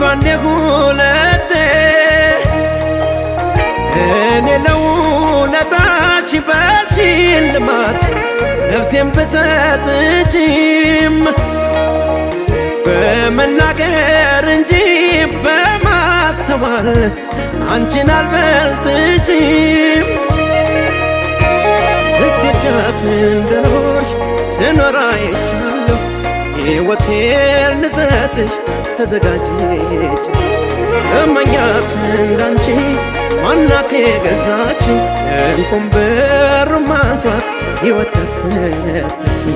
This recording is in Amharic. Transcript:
ባንዴ ሁለቴ እኔ ለውለታሽ በሽልማት ነፍሴን ብሰጥሽም በመናገር እንጂ በማስተዋል አንቺን አልበልጥሽም ስኬቻት እንደኖርሽ ስኖር አይቻለሁ ሕይወቴን ልሰጥሽ ተዘጋጅቼ እመኛት እንዳንቺ ማናት የገዛችኝ እንቁም ብር ማንሷት ሕይወት ያሰጠችኝ